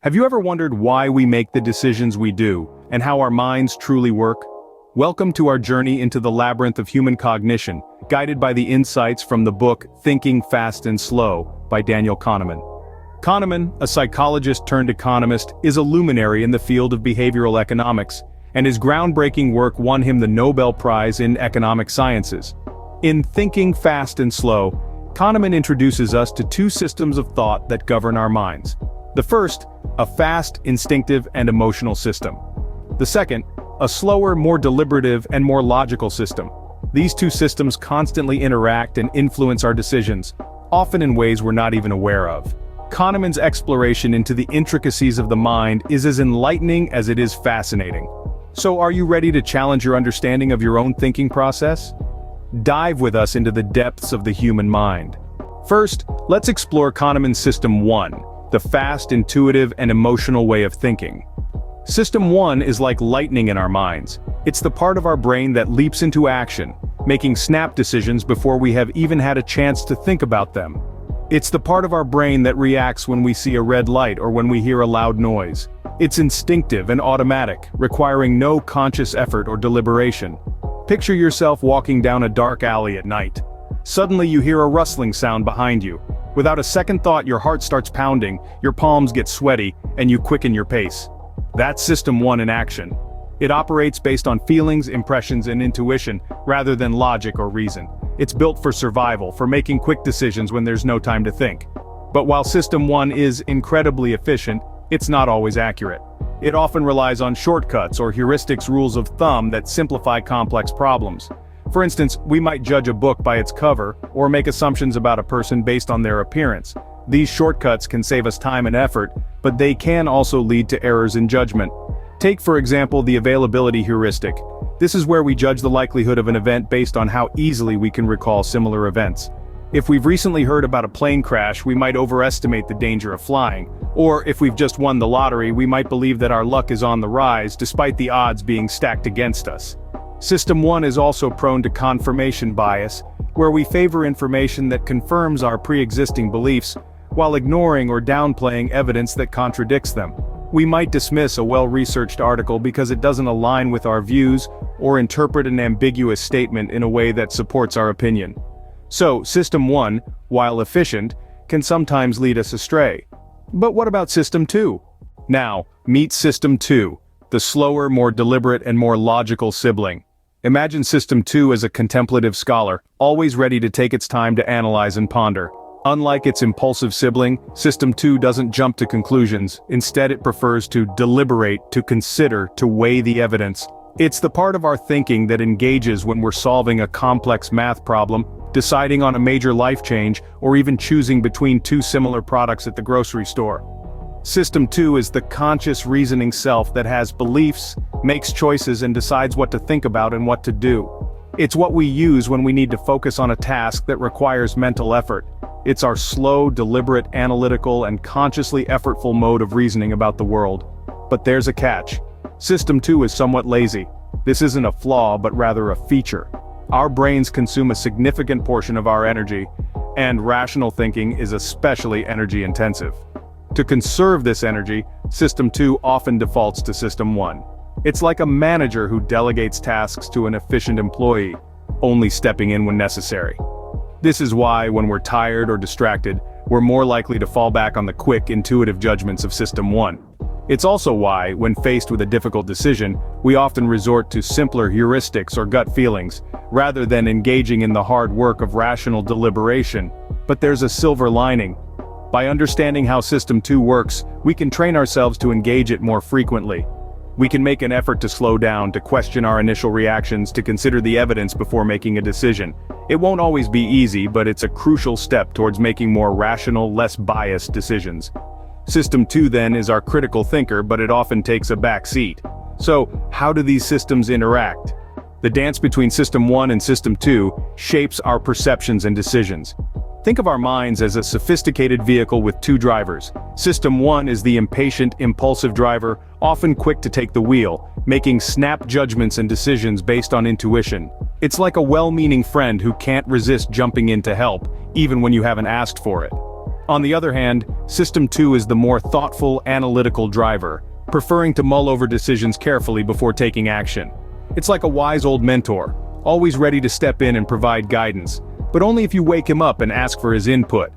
Have you ever wondered why we make the decisions we do, and how our minds truly work? Welcome to our journey into the labyrinth of human cognition, guided by the insights from the book Thinking Fast and Slow by Daniel Kahneman. Kahneman, a psychologist turned economist, is a luminary in the field of behavioral economics, and his groundbreaking work won him the Nobel Prize in Economic Sciences. In Thinking Fast and Slow, Kahneman introduces us to two systems of thought that govern our minds. The first, a fast, instinctive, and emotional system. The second, a slower, more deliberative, and more logical system. These two systems constantly interact and influence our decisions, often in ways we're not even aware of. Kahneman's exploration into the intricacies of the mind is as enlightening as it is fascinating. So are you ready to challenge your understanding of your own thinking process? Dive with us into the depths of the human mind. First, let's explore Kahneman's System 1, the fast, intuitive, and emotional way of thinking. System 1 is like lightning in our minds. It's the part of our brain that leaps into action, making snap decisions before we have even had a chance to think about them. It's the part of our brain that reacts when we see a red light or when we hear a loud noise. It's instinctive and automatic, requiring no conscious effort or deliberation. Picture yourself walking down a dark alley at night. Suddenly you hear a rustling sound behind you. Without a second thought, your heart starts pounding, your palms get sweaty, and you quicken your pace. That's System 1 in action. It operates based on feelings, impressions, and intuition, rather than logic or reason. It's built for survival, for making quick decisions when there's no time to think. But while System 1 is incredibly efficient, it's not always accurate. It often relies on shortcuts or heuristics, rules of thumb that simplify complex problems. For instance, we might judge a book by its cover, or make assumptions about a person based on their appearance. These shortcuts can save us time and effort, but they can also lead to errors in judgment. Take, for example, the availability heuristic. This is where we judge the likelihood of an event based on how easily we can recall similar events. If we've recently heard about a plane crash, we might overestimate the danger of flying. Or if we've just won the lottery, we might believe that our luck is on the rise despite the odds being stacked against us. System 1 is also prone to confirmation bias, where we favor information that confirms our pre-existing beliefs, while ignoring or downplaying evidence that contradicts them. We might dismiss a well-researched article because it doesn't align with our views, or interpret an ambiguous statement in a way that supports our opinion. So, System 1, while efficient, can sometimes lead us astray. But what about System 2? Now, meet System 2, the slower, more deliberate, and more logical sibling. Imagine System 2 as a contemplative scholar, always ready to take its time to analyze and ponder. Unlike its impulsive sibling, System 2 doesn't jump to conclusions. Instead, it prefers to deliberate, to consider, to weigh the evidence. It's the part of our thinking that engages when we're solving a complex math problem, deciding on a major life change, or even choosing between two similar products at the grocery store. System 2 is the conscious reasoning self that has beliefs, makes choices, and decides what to think about and what to do. It's what we use when we need to focus on a task that requires mental effort. It's our slow, deliberate, analytical, and consciously effortful mode of reasoning about the world. But there's a catch. System 2 is somewhat lazy. This isn't a flaw, but rather a feature. Our brains consume a significant portion of our energy, and rational thinking is especially energy-intensive. To conserve this energy, System 2 often defaults to System 1. It's like a manager who delegates tasks to an efficient employee, only stepping in when necessary. This is why, when we're tired or distracted, we're more likely to fall back on the quick, intuitive judgments of System 1. It's also why, when faced with a difficult decision, we often resort to simpler heuristics or gut feelings, rather than engaging in the hard work of rational deliberation. But there's a silver lining. By understanding how System 2 works, we can train ourselves to engage it more frequently. We can make an effort to slow down, to question our initial reactions, to consider the evidence before making a decision. It won't always be easy, but it's a crucial step towards making more rational, less biased decisions. System 2 then is our critical thinker, but it often takes a back seat. So, how do these systems interact? The dance between System 1 and System 2 shapes our perceptions and decisions. Think of our minds as a sophisticated vehicle with two drivers. System 1 is the impatient, impulsive driver, often quick to take the wheel, making snap judgments and decisions based on intuition. It's like a well-meaning friend who can't resist jumping in to help, even when you haven't asked for it. On the other hand, System 2 is the more thoughtful, analytical driver, preferring to mull over decisions carefully before taking action. It's like a wise old mentor, always ready to step in and provide guidance, but only if you wake him up and ask for his input.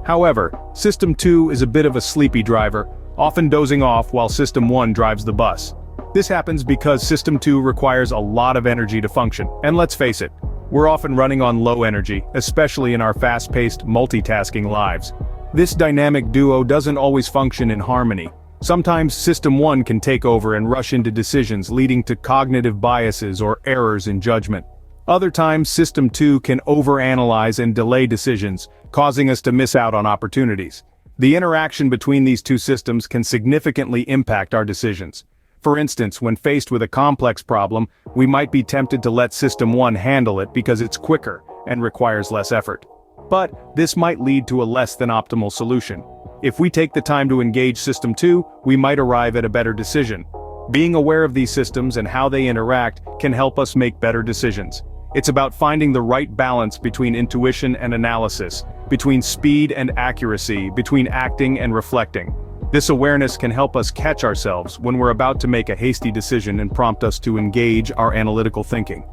However, System 2 is a bit of a sleepy driver, often dozing off while System 1 drives the bus. This happens because System 2 requires a lot of energy to function, and let's face it, we're often running on low energy, especially in our fast-paced, multitasking lives. This dynamic duo doesn't always function in harmony. Sometimes System 1 can take over and rush into decisions, leading to cognitive biases or errors in judgment. Other times System 2 can overanalyze and delay decisions, causing us to miss out on opportunities. The interaction between these two systems can significantly impact our decisions. For instance, when faced with a complex problem, we might be tempted to let System 1 handle it because it's quicker and requires less effort. But this might lead to a less than optimal solution. If we take the time to engage System 2, we might arrive at a better decision. Being aware of these systems and how they interact can help us make better decisions. It's about finding the right balance between intuition and analysis, between speed and accuracy, between acting and reflecting. This awareness can help us catch ourselves when we're about to make a hasty decision and prompt us to engage our analytical thinking.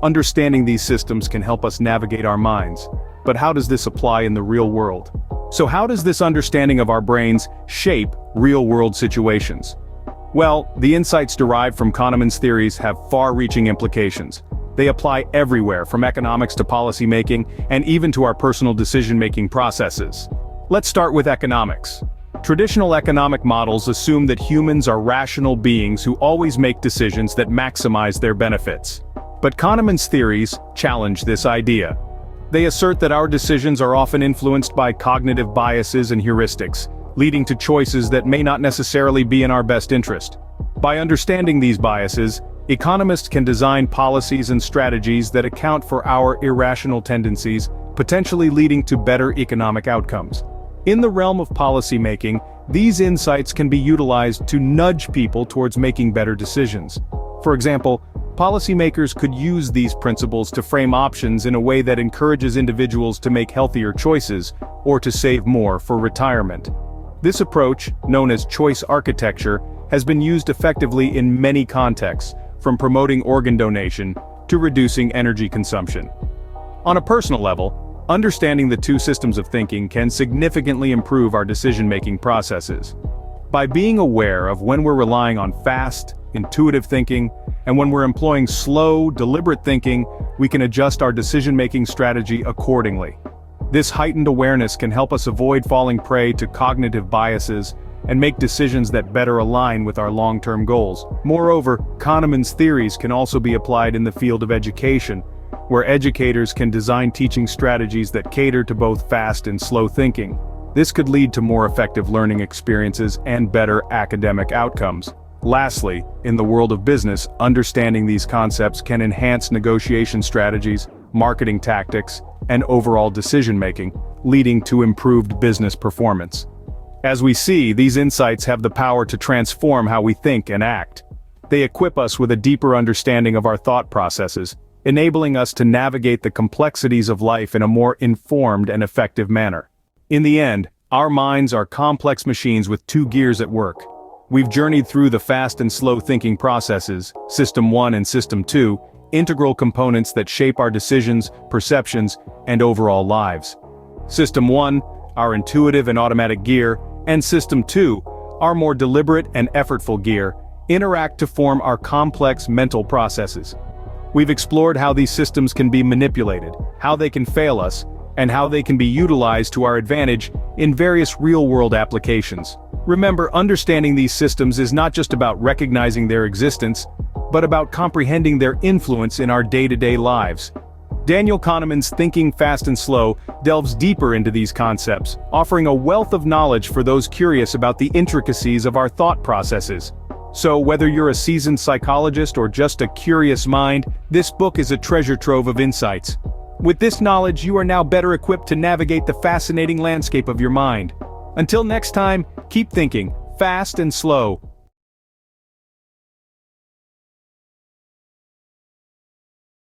Understanding these systems can help us navigate our minds. But how does this apply in the real world? So how does this understanding of our brains shape real-world situations? Well, the insights derived from Kahneman's theories have far-reaching implications. They apply everywhere, from economics to policymaking, and even to our personal decision-making processes. Let's start with economics. Traditional economic models assume that humans are rational beings who always make decisions that maximize their benefits. But Kahneman's theories challenge this idea. They assert that our decisions are often influenced by cognitive biases and heuristics, leading to choices that may not necessarily be in our best interest. By understanding these biases, economists can design policies and strategies that account for our irrational tendencies, potentially leading to better economic outcomes. In the realm of policymaking, these insights can be utilized to nudge people towards making better decisions. For example, policymakers could use these principles to frame options in a way that encourages individuals to make healthier choices or to save more for retirement. This approach, known as choice architecture, has been used effectively in many contexts, from promoting organ donation to reducing energy consumption. On a personal level, understanding the two systems of thinking can significantly improve our decision-making processes. By being aware of when we're relying on fast, intuitive thinking, and when we're employing slow, deliberate thinking, we can adjust our decision-making strategy accordingly. This heightened awareness can help us avoid falling prey to cognitive biases and make decisions that better align with our long-term goals. Moreover, Kahneman's theories can also be applied in the field of education, where educators can design teaching strategies that cater to both fast and slow thinking. This could lead to more effective learning experiences and better academic outcomes. Lastly, in the world of business, understanding these concepts can enhance negotiation strategies, marketing tactics, and overall decision-making, leading to improved business performance. As we see, these insights have the power to transform how we think and act. They equip us with a deeper understanding of our thought processes, enabling us to navigate the complexities of life in a more informed and effective manner. In the end, our minds are complex machines with two gears at work. We've journeyed through the fast and slow thinking processes, System 1 and System 2, integral components that shape our decisions, perceptions, and overall lives. System 1, our intuitive and automatic gear, and System 2, our more deliberate and effortful gear, interact to form our complex mental processes. We've explored how these systems can be manipulated, how they can fail us, and how they can be utilized to our advantage in various real-world applications. Remember, understanding these systems is not just about recognizing their existence, but about comprehending their influence in our day-to-day lives. Daniel Kahneman's Thinking Fast and Slow delves deeper into these concepts, offering a wealth of knowledge for those curious about the intricacies of our thought processes. So whether you're a seasoned psychologist or just a curious mind, this book is a treasure trove of insights. With this knowledge, you are now better equipped to navigate the fascinating landscape of your mind. Until next time, keep thinking fast and slow.